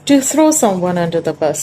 To throw someone under the bus.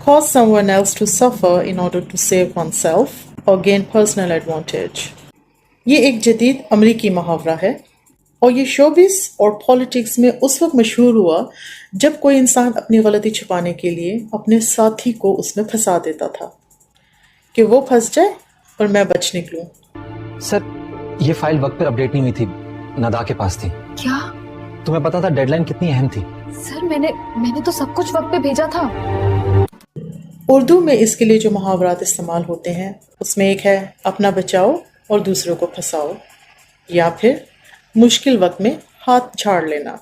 Cause someone else to suffer in order to save oneself or gain personal advantage. یہ ایک جدید امریکی محاورہ ہے اور یہ شوبز اور پالیٹکس میں اس وقت مشہور ہوا جب کوئی انسان اپنی غلطی چھپانے کے لیے اپنے ساتھی کو اس میں پھنسا دیتا تھا کہ وہ پھنس جائے اور میں بچ نکلوں. سر یہ فائل وقت پر اپڈیٹ نہیں ہوئی تھی، ندا کے پاس تھی. کیا؟ تمہیں پتا تھا ڈیڈ لائن کتنی اہم تھی؟ سر میں نے تو سب کچھ وقت پہ بھیجا تھا. اردو میں اس کے لیے جو محاورات استعمال ہوتے ہیں اس میں ایک ہے اپنا بچاؤ اور دوسروں کو پھنساؤ، یا پھر مشکل وقت میں ہاتھ جھاڑ لینا.